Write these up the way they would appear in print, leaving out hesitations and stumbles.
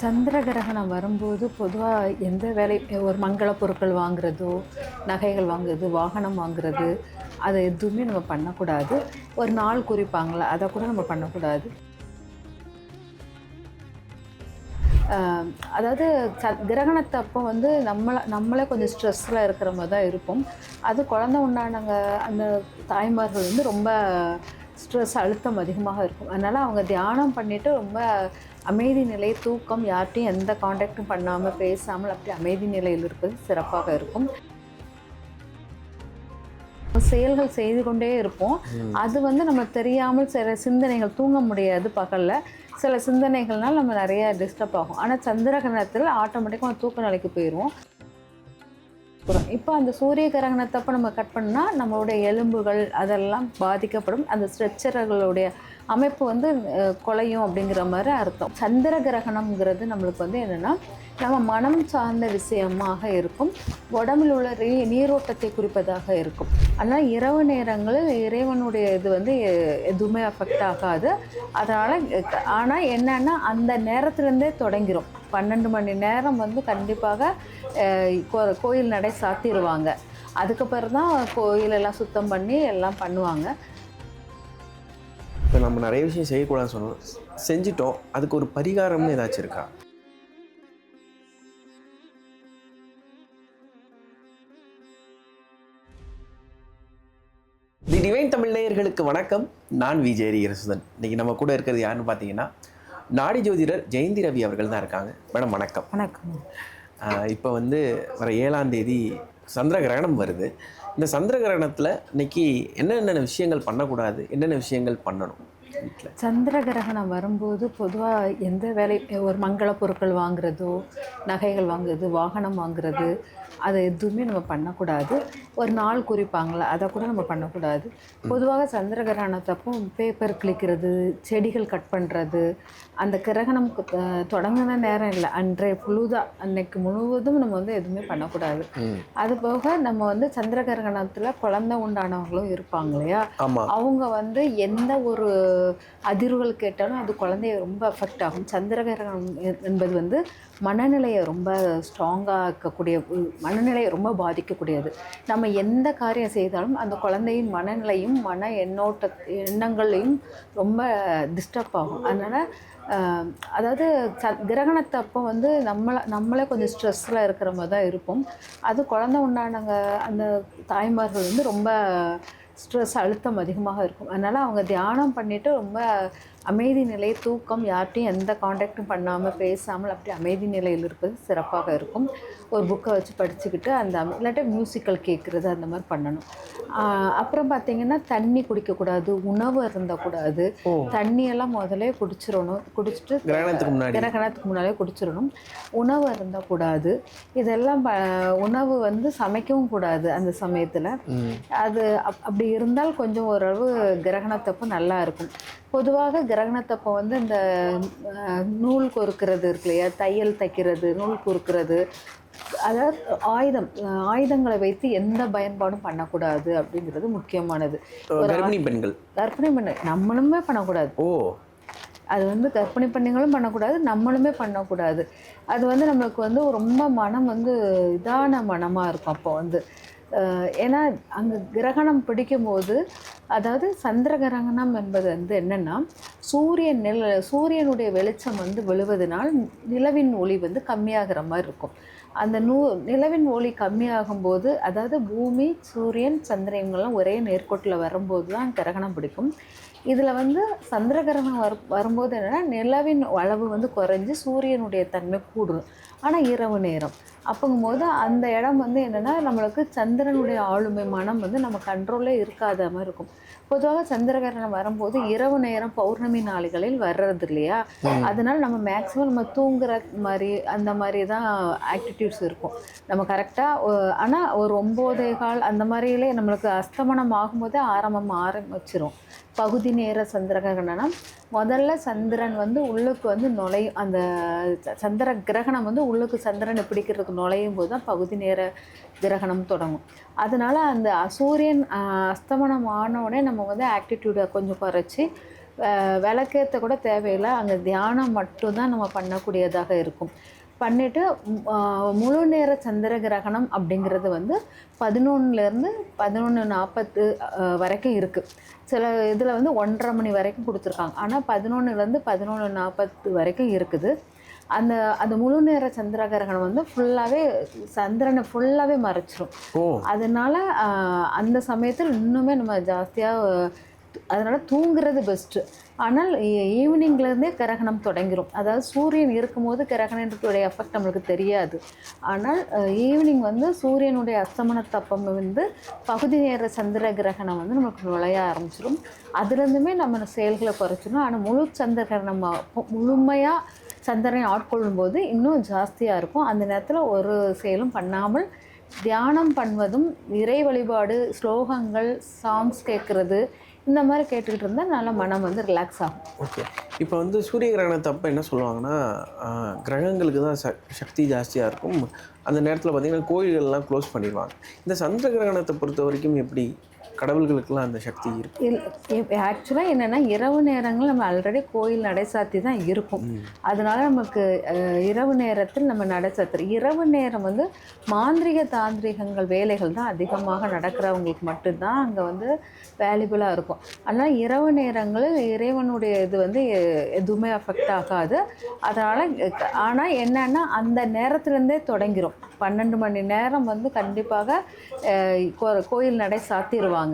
சந்திர கிரகணம் வரும்போது பொதுவாக எந்த வேலை ஒரு மங்கள பொருட்கள் வாங்குறதோ, நகைகள் வாங்குறது, வாகனம் வாங்குறது, அது எதுவுமே நம்ம பண்ணக்கூடாது. ஒரு நாள் குறிப்பாங்கள்ல, அத கூட நம்ம பண்ணக்கூடாது. அ அதாவது கிரகணத்தப்போ வந்து நம்மளே கொஞ்சம் ஸ்ட்ரெஸ்ல இருக்கிற மாரி தான் இருப்போம். அது குழந்தை உண்டானவங்க அந்த தாய்மார்கள் வந்து ரொம்ப ஸ்ட்ரெஸ் அழுத்தம் அதிகமாக இருக்கும். அதனால அவங்க தியானம் பண்ணிட்டு ரொம்ப அமைதி நிலை, தூக்கம், யார்ட்டயும் எந்த கான்டாக்டும் பண்ணாம, பேசாமல் அப்படி அமைதி நிலையில் இருப்பது சிறப்பாக இருக்கும். செயல்கள் செய்து கொண்டே இருப்போம். அது வந்து நம்ம தெரியாமல் சில சிந்தனைகள் தூங்க முடியாது பகல்ல. சில சிந்தனைகள்னால நம்ம நெறைய டிஸ்டர்ப் ஆகும். ஆனா சந்திர கிரகணத்தில ஆட்டோமேட்டிக்கா தூக்க நிலைக்கு போயிருவோம். இப்போ அந்த சூரிய கிரகணத்தப்ப நம்ம கட் பண்ணா, நம்மளுடைய எலும்புகள் அதெல்லாம் பாதிக்கப்படும். அந்த ஸ்ட்ரெச்சர்களுடைய அமைப்பு வந்து குலையும் அப்படிங்கிற மாரி அர்த்தம். சந்திர கிரகணம்ங்கிறது நம்மளுக்கு வந்து என்னென்னா, நம்ம மனம் சார்ந்த விஷயமாக இருக்கும். உடம்பில் உள்ள நீரோட்டத்தை குறிப்பதாக இருக்கும். ஆனால் இரவு நேரங்களில் இறைவனுடைய இது வந்து எதுவுமே அஃபெக்ட் ஆகாது. அதனால் ஆனால் என்னென்னா, அந்த நேரத்துலேருந்தே தொடங்கிரும். 12 மணி நேரம் வந்து கண்டிப்பாக கோயில் நடை சாத்திருவாங்க. அதுக்கப்புறம் தான் கோயிலெல்லாம் சுத்தம் பண்ணி எல்லாம் பண்ணுவாங்க. இப்போ நம்ம நிறைய விஷயம் செய்யக்கூடாதுன்னு சொன்னோம், செஞ்சிட்டோம். அதுக்கு ஒரு பரிகாரம்னு ஏதாச்சும் இருக்கா? தி டிவைன் தமிழ் நேயர்களுக்கு வணக்கம். நான் விஜய் ரசுதன். இன்னைக்கு நம்ம கூட இருக்கிறது யாருன்னு பார்த்தீங்கன்னா, நாடி ஜோதிடர் ஜெயந்தி ரவி அவர்கள் தான் இருக்காங்க. மேடம் வணக்கம். வணக்கம். இப்போ வந்து வர 7ஆம் தேதி சந்திர கிரகணம் வருது. இந்த சந்திர கிரகணத்தில் இன்னைக்கு என்னென்ன விஷயங்கள் பண்ணக்கூடாது, என்னென்ன விஷயங்கள் பண்ணணும் வீட்டில்? சந்திர கிரகணம் வரும்போது பொதுவாக எந்த வேலை ஒரு மங்கள பொருட்கள் வாங்குறதோ, நகைகள் வாங்குறது, வாகனம் வாங்குறது, அது எதுவுமே நம்ம பண்ணக்கூடாது. ஒரு நாள் குறிப்பாங்கள்ல, அதை கூட நம்ம பண்ணக்கூடாது. பொதுவாக சந்திர கிரகணத்தப்போ பேப்பர் கிழிக்கிறது, செடிகள் கட் பண்ணுறது, அந்த கிரகணம் தொடங்கின நேரம் இல்லை, அன்றைய பொழுதாக அன்னைக்கு முழுவதும் நம்ம வந்து எதுவுமே பண்ணக்கூடாது. அது போக நம்ம வந்து சந்திர கிரகணத்தில் குழந்தை உண்டானவங்களும் இருப்பாங்க இல்லையா, அவங்க வந்து எந்த ஒரு அதிர்வுகள் கேட்டாலும் அது குழந்தைய ரொம்ப அஃபெக்ட் ஆகும். சந்திர கிரகணம் என்பது வந்து மனநிலையை ரொம்ப ஸ்ட்ராங்காக இருக்கக்கூடிய, மனநிலையை ரொம்ப பாதிக்கக்கூடியது. நம்ம எந்த காரியம் செய்தாலும் அந்த குழந்தையின் மனநிலையும் எண்ணங்களையும் ரொம்ப டிஸ்டர்ப் ஆகும். அதனால் அதாவது கிரகணத்தப்போ வந்து நம்மளே கொஞ்சம் ஸ்ட்ரெஸ்ஸில் இருக்கிற மாதிரி தான் இருப்போம். அது குழந்தை உண்டானவங்க அந்த தாய்மார்கள் வந்து ரொம்ப ஸ்ட்ரெஸ் அழுத்தம் அதிகமாக இருக்கும். அதனால் அவங்க தியானம் பண்ணிவிட்டு ரொம்ப அமைதி நிலை, தூக்கம், யார்ட்டயும் எந்த கான்டாக்டும் பண்ணாமல், பேசாமல் அப்படி அமைதி நிலையில் இருப்பது சிறப்பாக இருக்கும். ஒரு புக்கை வச்சு படிச்சுக்கிட்டு இல்லாட்டி மியூசிக்கல் கேட்குறது அந்த மாதிரி பண்ணணும். அப்புறம் பார்த்திங்கன்னா தண்ணி குடிக்கக்கூடாது, உணவு அருந்தக்கூடாது. தண்ணியெல்லாம் முதலே குடிச்சிடணும். குடிச்சிட்டு கிரகணத்துக்கு முன்னாலே குடிச்சிடணும். உணவு அருந்தக்கூடாது. இதெல்லாம் உணவு வந்து சமைக்கவும் கூடாது அந்த சமயத்தில். அது அப்படி இருந்தால் கொஞ்சம் ஓரளவு கிரகணத்தப்போ நல்லா இருக்கும். பொதுவாக கிரகணத்தப்போ வந்து இந்த நூல் கோர்க்கிறது இருக்கு இல்லையா, தையல் தைக்கிறது, நூல் கோர்க்கிறது, அதாவது ஆயுதங்களை வைத்து எந்த பயன்பாடும் பண்ணக்கூடாது அப்படிங்கிறது முக்கியமானது. கர்ப்பிணி பெண்கள் நம்மளுமே பண்ணக்கூடாது. அது வந்து கர்ப்பிணி பெண்களும் பண்ணக்கூடாது, நம்மளுமே பண்ணக்கூடாது. அது வந்து நம்மளுக்கு வந்து ரொம்ப மனம் வந்து இதான மனமாக இருக்கும். அப்போ வந்து ஏன்னா அங்கே கிரகணம் பிடிக்கும்போது, அதாவது சந்திர கிரகணம் என்பது வந்து என்னென்னா, சூரியனுடைய வெளிச்சம் வந்து விழுவதனால் நிலவின் ஒளி வந்து கம்மியாகிற மாதிரி இருக்கும். அந்த நிலவின் ஒளி கம்மியாகும்போது, அதாவது பூமி, சூரியன், சந்திரன் இவங்கெல்லாம் ஒரே நேர்கோட்டில் வரும்போது தான் கிரகணம் பிடிக்கும். இதில் வந்து சந்திர கிரகணம் வரும்போது என்னென்னா, நிலவின் அளவு வந்து குறைஞ்சி சூரியனுடைய தன்மை கூடும். ஆனால் இரவு நேரம் அப்போங்கும்போது அந்த இடம் வந்து என்னென்னா, நம்மளுக்கு சந்திரனுடைய ஆளுமை மனம் வந்து நம்ம கண்ட்ரோலே இருக்காத மாதிரி இருக்கும். பொதுவாக சந்திர கிரகணம் வரும்போது இரவு நேரம் பௌர்ணமி நாளிகளில் வர்றது இல்லையா, அதனால் நம்ம மேக்ஸிமம் நம்ம தூங்குற மாதிரி அந்த மாதிரி தான் ஆக்டிடியூட்ஸ் இருக்கும். நம்ம கரெக்டாக ஆனால் ஒரு 9:15 அந்த மாதிரிலே நம்மளுக்கு அஸ்தமனம் ஆகும்போதே ஆரம்பிச்சிரும். பகுதி நேர சந்திர கிரகணம் முதல்ல சந்திரன் வந்து உள்ளுக்கு வந்து அந்த சந்திர கிரகணம் வந்து உள்ளுக்கு சந்திரனை பிடிக்கிறதுக்கு நுழையும் போது தான் பகுதி நேர கிரகணம் தொடங்கும். அதனால் அந்த சூரியன் அஸ்தமனம் ஆனவுடனே நம்ம வந்து ஆக்டிடியூடை கொஞ்சம் குறைச்சி விளக்கேற்ற கூட தேவையில்லை, அங்கே தியானம் மட்டும்தான் நம்ம பண்ணக்கூடியதாக இருக்கும். பண்ணிவிட்டு முழு நேர சந்திர கிரகணம் அப்படிங்கிறது வந்து 11லேருந்து 11:40 வரைக்கும் இருக்குது. சில இதில் வந்து 1:30 மணி வரைக்கும் கொடுத்துருக்காங்க. ஆனால் 11லேருந்து 11:40 வரைக்கும் இருக்குது. அந்த அந்த முழு நேர சந்திர கிரகணம் வந்து ஃபுல்லாகவே சந்திரனை ஃபுல்லாகவே மறைச்சிரும். அதனால அந்த சமயத்தில் இன்னுமே நம்ம ஜாஸ்தியாக அதனால் தூங்குறது பெஸ்ட்டு. ஆனால் ஈவினிங்லேருந்தே கிரகணம் தொடங்கிடும். அதாவது சூரியன் இருக்கும்போது கிரகணத்துடைய எஃபெக்ட் நம்மளுக்கு தெரியாது. ஆனால் ஈவினிங் வந்து சூரியனுடைய அஸ்தமனத்தப்பம் வந்து பகுதி நேர சந்திர கிரகணம் வந்து நமக்கு நுழைய ஆரம்பிச்சிடும். அதுலேருந்துமே நம்ம செயல்களை குறைச்சிடும். ஆனால் முழு சந்திர கிரகணம் முழுமையாக சந்திரனை ஆட்கொள்ளும் போது இன்னும் ஜாஸ்தியாக இருக்கும். அந்த நேரத்தில் ஒரு செயலும் பண்ணாமல் தியானம் பண்ணுவதும், இறை வழிபாடு, ஸ்லோகங்கள், சாங்ஸ் கேட்குறது, இந்த மாதிரி கேட்டுக்கிட்டு இருந்தால் நல்லா மனம் வந்து ரிலாக்ஸ் ஆகும். ஓகே. இப்போ வந்து சூரிய கிரகணத்தை அப்போ என்ன சொல்லுவாங்கன்னா, கிரகங்களுக்கு தான் சக்தி ஜாஸ்தியாக இருக்கும். அந்த நேரத்தில் பார்த்திங்கன்னா கோயில்கள்லாம் க்ளோஸ் பண்ணிடுவாங்க. இந்த சந்திர கிரகணத்தை பொறுத்த வரைக்கும் எப்படி கடவுள்களுக்கெல்லாம் அந்த சக்தி இருக்குது? ஆக்சுவலாக என்னென்னா, இரவு நேரங்கள் நம்ம ஆல்ரெடி கோயில் நடை சாத்தி தான் இருக்கும். அதனால நமக்கு இரவு நேரத்தில் நம்ம நடை சாத்துறோம். இரவு நேரம் வந்து மாந்திரிக தாந்திரிகங்கள் வேலைகள் தான் அதிகமாக நடக்கிறவங்களுக்கு மட்டும்தான் அங்கே வந்து வேல்யூபுளாக இருக்கும். ஆனால் இரவு நேரங்களில் இறைவனுடைய இது வந்து எதுவுமே அஃபெக்ட் ஆகாது. அதனால் ஆனால் என்னென்னா அந்த நேரத்துலேருந்தே தொடங்கிடும். 12 மணி நேரம் வந்து கண்டிப்பாக கோயில் நடை சாத்திடுவாங்க.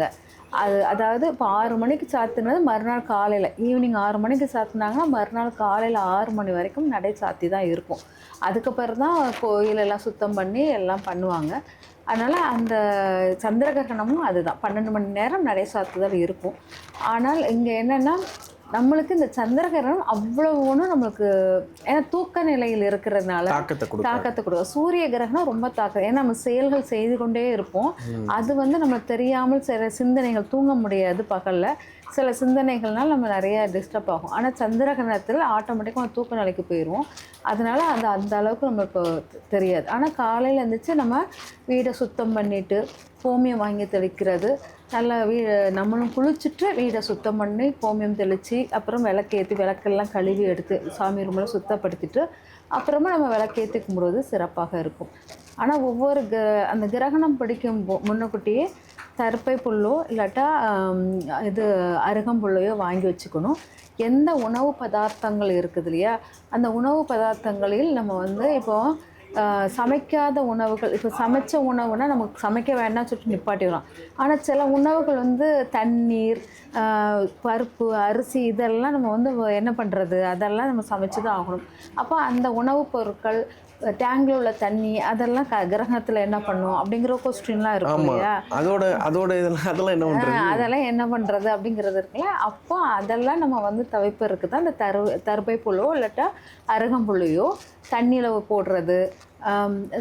அதாவது இப்போ 6 மணிக்கு சாத்தினது மறுநாள் காலையில், ஈவினிங் 6 மணிக்கு சாத்தினாங்கன்னா மறுநாள் காலையில் 6 மணி வரைக்கும் நடை சாத்தி தான் இருக்கும். அதுக்கப்புறம் தான் கோயிலெல்லாம் சுத்தம் பண்ணி எல்லாம் பண்ணுவாங்க. அதனால் அந்த சந்திர கிரகணமும் அதுதான், 12 மணி நேரம் நடை சாத்துதல் இருக்கும். ஆனால் இங்கே என்னென்னா, நம்மளுக்கு இந்த சந்திர கிரகணம் அவ்வளோ ஒன்றும் நம்மளுக்கு, ஏன்னா தூக்க நிலையில் இருக்கிறதுனால தாக்கத்தை கொடுக்கும். சூரிய கிரகணம் ரொம்ப தாக்கம், ஏன்னா நம்ம செயல்கள் செய்து கொண்டே இருப்போம். அது வந்து நம்ம தெரியாமல் சில சிந்தனைகள், தூங்க முடியாது பகலில், சில சிந்தனைகள்னால் நம்ம நிறைய டிஸ்டர்ப் ஆகும். ஆனால் சந்திர கிரகணத்தில் ஆட்டோமேட்டிக்காக தூக்க நிலைக்கு போயிடுவோம். அதனால் அந்த அளவுக்கு நம்மளுக்கு தெரியாது. ஆனால் காலையில் எழுந்திரிச்சு நம்ம வீடை சுத்தம் பண்ணிவிட்டு கோமியம் வாங்கி தெளிக்கிறது, நல்லா நம்மளும் குளிச்சுட்டு வீடை சுத்தம் பண்ணி கோமியம் தெளித்து, அப்புறம் விளக்கேற்றி விளக்கெல்லாம் கழுவி எடுத்து சாமி ரூமெல்லாம் சுத்தப்படுத்திட்டு அப்புறமா நம்ம விளக்கேற்றி கும்பிடுவது சிறப்பாக இருக்கும். ஆனால் ஒவ்வொரு அந்த கிரகணம் பிடிக்கும் முன்னக்கூட்டியே தர்ப்பை புல்லோ இல்லாட்டா இது அருகம்புல்லையோ வாங்கி வச்சுக்கணும். எந்த உணவு பதார்த்தங்கள் இருக்குது இல்லையா, அந்த உணவு பதார்த்தங்களில் நம்ம வந்து இப்போது சமைக்காத உணவுகள், இப்போ சமைச்ச உணவுனால் நமக்கு சமைக்க வேண்டாம்னு சொல்லிட்டு நிப்பாட்டிடலாம். ஆனால் சில உணவுகள் வந்து தண்ணீர், பருப்பு, அரிசி இதெல்லாம் நம்ம வந்து என்ன பண்ணுறது, அதெல்லாம் நம்ம சமைச்சு தான் ஆகணும். அப்போ அந்த உணவுப் பொருட்கள், டேங்கில் உள்ள தண்ணி, அதெல்லாம் கிரகணத்தில் என்ன பண்ணும் அப்படிங்கிற கொஸ்டின்லாம் இருக்கும் இல்லையா, அதெல்லாம் என்ன பண்ணுறது அப்படிங்கிறது இருக்குல்ல. அப்போ அதெல்லாம் நம்ம வந்து தவிர்ப்பதற்கு தான் இந்த தர்பை புல்லோ இல்லாட்டா அருகம்புல்லையோ தண்ணியில் போடுறது,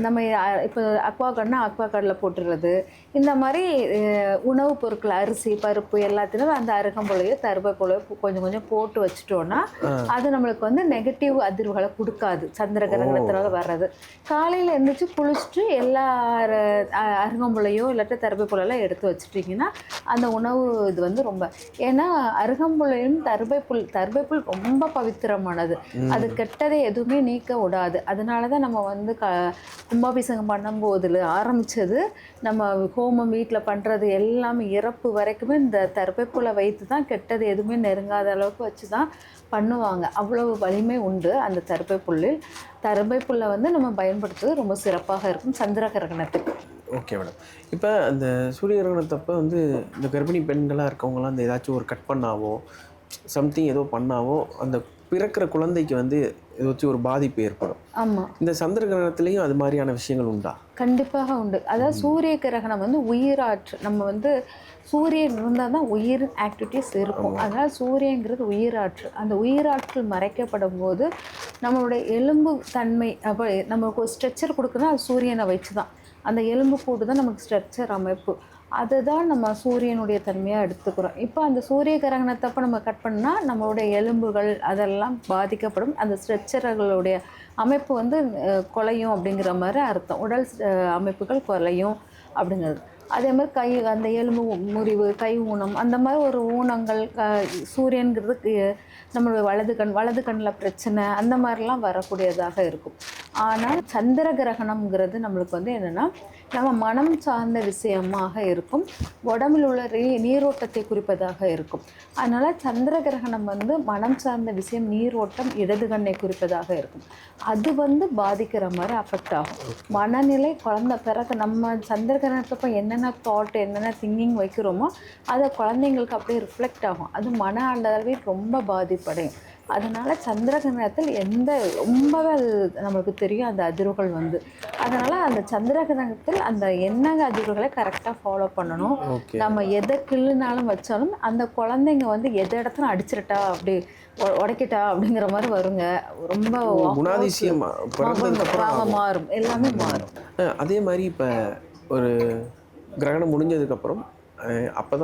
நம்ம இப்போ அக்வாகார்டில் போட்டுடுறது, இந்த மாதிரி உணவுப் பொருட்கள் அரிசி பருப்பு எல்லாத்தையும் அந்த அருகம்புல்லையோ தர்பைப்புலையோ கொஞ்சம் கொஞ்சம் போட்டு வச்சுட்டோன்னா அது நம்மளுக்கு வந்து நெகட்டிவ் அதிர்வுகளை கொடுக்காது. சந்திர கிரகணத்தினால வர்றது காலையில் எழுந்திரிச்சு குளிச்சுட்டு எல்லா அருகம்புல்லையோ இல்லாட்டி தர்பைப்புல்லாம் எடுத்து வச்சுட்டிங்கன்னா அந்த உணவு இது வந்து ரொம்ப, ஏன்னா அருகம்புல்லையும் தர்பைப்புல் ரொம்ப பவித்திரமானது. அது கெட்டதை எதுவுமே நீக்க விடாது. அதனால தான் நம்ம வந்து கும்பாபிஷேகம் பண்ணும்போதில் ஆரம்பித்தது, நம்ம ஹோமம் வீட்டில் பண்ணுறது எல்லாமே இறப்பு வரைக்குமே இந்த தர்பைப்புலை வைத்து தான், கெட்டது எதுவுமே நெருங்காத அளவுக்கு வச்சு தான் பண்ணுவாங்க. அவ்வளவு வலிமை உண்டு அந்த தர்பைப்புல்லில். தர்பைப்புல்லை வந்து நம்ம பயன்படுத்துவது ரொம்ப சிறப்பாக இருக்கும் சந்திர கிரகணத்துக்கு. Okay madam. இப்போ அந்த சூரிய கிரகணத்தப்போ வந்து இந்த கர்ப்பிணி பெண்களாக இருக்கவங்களாம் அந்த ஏதாச்சும் ஒரு கட் பண்ணாவோ சம்திங் ஏதோ பண்ணாவோ அந்த பிறக்கிற குழந்தைக்கு வந்து ஏதாச்சும் ஒரு பாதிப்பு ஏற்படும். ஆமாம், இந்த சந்திர கிரகணத்துலேயும் அது மாதிரியான விஷயங்கள் உண்டா? கண்டிப்பாக உண்டு. அதாவது சூரிய கிரகணம் வந்து உயிராற்று, நம்ம வந்து சூரியன் இருந்தால் தான் உயிர் ஆக்டிவிட்டிஸ் இருக்கும். அதனால் சூரியங்கிறது உயிராற்று. அந்த உயிராற்றல் மறைக்கப்படும் போது நம்மளுடைய எலும்பு தன்மை, அப்போ நமக்கு ஒரு ஸ்ட்ரெச்சர் கொடுக்குறோன்னா அது சூரியனை வச்சு தான். அந்த எலும்பு கூட்டு தான் நமக்கு ஸ்ட்ரெச்சர் அமைப்பு. அதுதான் நம்ம சூரியனுடைய தன்மையாக எடுத்துக்கிறோம். இப்போ அந்த சூரிய கிரகணத்தப்போ நம்ம கட் பண்ணால் நம்மளுடைய எலும்புகள் அதெல்லாம் பாதிக்கப்படும். அந்த ஸ்ட்ரெச்சர்களுடைய அமைப்பு வந்து குலையும் அப்படிங்கிற மாதிரி அர்த்தம். உடல் அமைப்புகள் குலையும் அப்படிங்கிறது. அதே மாதிரி கை அந்த எலும்பு முறிவு, கை ஊனம், அந்த மாதிரி ஒரு ஊனங்கள் சூரியன்கிறது நம்மளுடைய வலது கண்ணில் பிரச்சனை அந்த மாதிரிலாம் வரக்கூடியதாக இருக்கும். ஆனால் சந்திர கிரகணம்ங்கிறது நம்மளுக்கு வந்து என்னென்னா நம்ம மனம் சார்ந்த விஷயமாக இருக்கும், உடம்பில் உள்ள நீரோட்டத்தை குறிப்பதாக இருக்கும். அதனால் சந்திர கிரகணம் வந்து மனம் சார்ந்த விஷயம், நீரோட்டம், இடது கண்ணை குறிப்பதாக இருக்கும். அது வந்து பாதிக்கிற மாதிரி அஃபெக்ட் ஆகும். மனநிலை குழந்தை பிறகு நம்ம சந்திர கிரகணத்தப்போ என்னென்ன தாட், என்னென்ன திங்கிங் வைக்கிறோமோ அதை குழந்தைங்களுக்கு அப்படியே ரிஃப்ளெக்ட் ஆகும். அது மன அளவில் ரொம்ப பாதிப்படையும். அதனால் சந்திர கிரகணத்தில் ரொம்பவே அது நம்மளுக்கு தெரியும் அந்த அதிர்வுகள் வந்து. அதனால் அந்த சந்திர கிரகணத்தில் அந்த எண்ணெய் அதிர்வுகளை கரெக்டாக ஃபாலோ பண்ணணும். நம்ம எதை கிள்ளுனாலும் வச்சாலும் அந்த குழந்தைங்க வந்து எதை இடத்துல அடிச்சிருட்டா அப்படி உடைக்கிட்டா அப்படிங்கிற மாதிரி வருங்க. ரொம்ப குணாதிசயம் மாறும், எல்லாமே மாறும். அதே மாதிரி இப்போ ஒரு கிரகணம் முடிஞ்சதுக்கப்புறம் அப்போ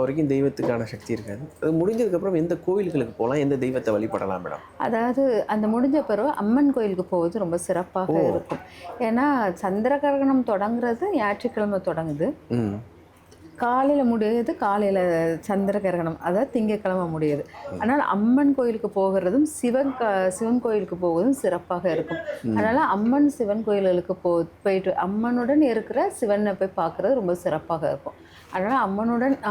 வரைக்கும் தெய்வத்துக்கான சக்தி இருக்காது. அது முடிஞ்சதுக்கப்புறம் எந்த கோவில்களுக்கு போகலாம், எந்த தெய்வத்தை வழிபடலாம் மேடம்? அதாவது அந்த முடிஞ்ச பிறகு அம்மன் கோயிலுக்கு போவது ரொம்ப சிறப்பாக இருக்கும். ஏன்னா சந்திர கிரகணம் தொடங்குறது ஞாயிற்றுக்கிழமை தொடங்குது, காலையில் முடியுது, காலையில் சந்திர கிரகணம், அதாவது திங்கக்கிழமை முடியுது. அதனால் அம்மன் கோயிலுக்கு போகிறதும் சிவன் கோயிலுக்கு போவதும் சிறப்பாக இருக்கும். அதனால் அம்மன் சிவன் கோயில்களுக்கு போயிட்டு அம்மனுடன் இருக்கிற சிவனை போய் பார்க்குறது ரொம்ப சிறப்பாக இருக்கும். அதனால்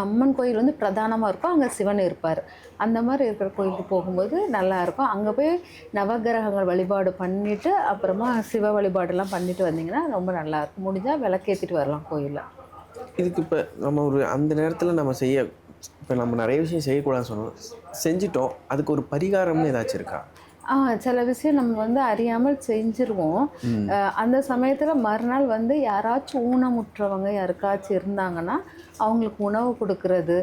அம்மன் கோயில் வந்து பிரதானமாக இருக்கும், அங்கே சிவன் இருப்பார். அந்த மாதிரி இருக்கிற கோயிலுக்கு போகும்போது நல்லாயிருக்கும். அங்கே போய் நவகிரகங்கள் வழிபாடு பண்ணிவிட்டு அப்புறமா சிவ வழிபாடெல்லாம் பண்ணிவிட்டு வந்தீங்கன்னா ரொம்ப நல்லாயிருக்கும். முடிஞ்சால் விளக்கேற்றிட்டு வரலாம் கோயிலில். இதுக்கு இப்போ நம்ம அந்த நேரத்தில் இப்போ நம்ம நிறைய விஷயம் செய்யக்கூடாதுன்னு சொன்னோம், செஞ்சிட்டோம், அதுக்கு ஒரு பரிகாரம்னு ஏதாச்சும் இருக்கா? சில விஷயம் நம்ம வந்து அறியாமல் செஞ்சுருவோம். அந்த சமயத்தில் மறுநாள் வந்து யாராச்சும் ஊனமுற்றவங்க யாருக்காச்சும் இருந்தாங்கன்னா அவங்களுக்கு உணவு கொடுக்கறது,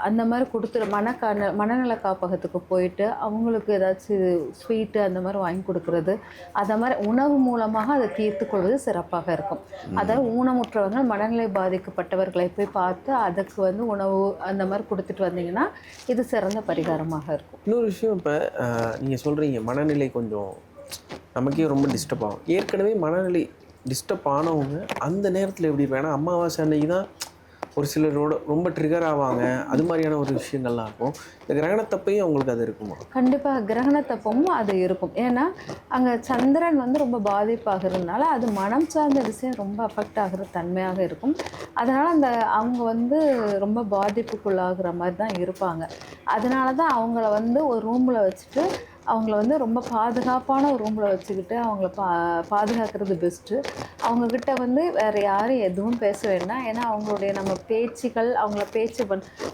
அந்த மாதிரி மனநல காப்பகத்துக்கு போயிட்டு அவங்களுக்கு ஏதாச்சும் ஸ்வீட்டு அந்த மாதிரி வாங்கி கொடுக்கறது, அந்த மாதிரி உணவு மூலமாக அதை தீர்த்து கொள்வது சிறப்பாக இருக்கும். அதாவது ஊனமுற்றவங்க, மனநிலை பாதிக்கப்பட்டவர்களை போய் பார்த்து அதுக்கு வந்து உணவு அந்த மாதிரி கொடுத்துட்டு வந்தீங்கன்னா இது சிறந்த பரிகாரமாக இருக்கும். இன்னொரு விஷயம், இப்போ நீங்கள் சொல்கிறீங்க மனநிலை கொஞ்சம் நமக்கே ரொம்ப டிஸ்டர்ப் ஆகும். ஏற்கனவே மனநிலை டிஸ்டர்ப் ஆனவங்க அந்த நேரத்தில் எப்படி இருப்பாங்க? ஏன்னா அமாவாசை அன்னைக்கு தான் ஒரு சிலரோட ரொம்ப ட்ரிகர் ஆவாங்க, அது மாதிரியான ஒரு விஷயங்கள்லாம் இருக்கும். இந்த கிரகணத்தப்பையும் அவங்களுக்கு அது இருக்குமா? கண்டிப்பாக கிரகணத்தப்பவும் அது இருக்கும். ஏன்னா அங்கே சந்திரன் வந்து ரொம்ப பாதிப்பாகிறதுனால அது மனம் சார்ந்த விஷயம் ரொம்ப அஃபெக்ட் ஆகிற தன்மையாக இருக்கும். அதனால் அவங்க வந்து ரொம்ப பாதிப்புக்குள்ளாகிற மாதிரி தான் இருப்பாங்க. அதனால தான் அவங்கள வந்து ஒரு ரூமில் வச்சுட்டு அவங்கள வந்து ரொம்ப பாதுகாப்பான ஒரு ரூமில் வச்சுக்கிட்டு அவங்கள பாதுகாக்கிறது பெஸ்ட்டு. அவங்கக்கிட்ட வந்து வேறு யாரும் எதுவும் பேச வேண்டாம். ஏன்னா அவங்களுடைய நம்ம பேச்சுகள்,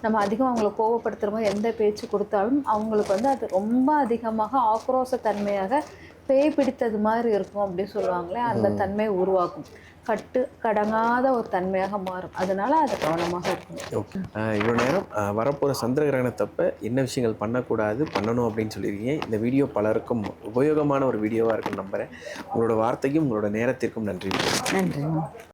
நம்ம அதிகம் அவங்கள கோவப்படுத்துகிற மாதிரி எந்த பேச்சு கொடுத்தாலும் அவங்களுக்கு வந்து அது ரொம்ப அதிகமாக ஆக்ரோஷ தன்மையாக பேய் பிடித்தது மாதிரி இருக்கும் அப்படின்னு சொல்லுவாங்களே, அந்த தன்மையை உருவாக்கும். கடங்காத ஒரு தன்மையாக மாறும். அதனால் அது கவனமாக இருக்கும். ஓகே, இவ்வளோ நேரம் வரப்போகிற சந்திர கிரகணத்தப்ப என்ன விஷயங்கள் பண்ணணும் அப்படின்னு சொல்லியிருக்கீங்க. இந்த வீடியோ பலருக்கும் உபயோகமான ஒரு வீடியோவாக இருக்குன்னு நம்புகிறேன். உங்களோட வார்த்தைக்கும் உங்களோட நேரத்திற்கும் நன்றி. நன்றி.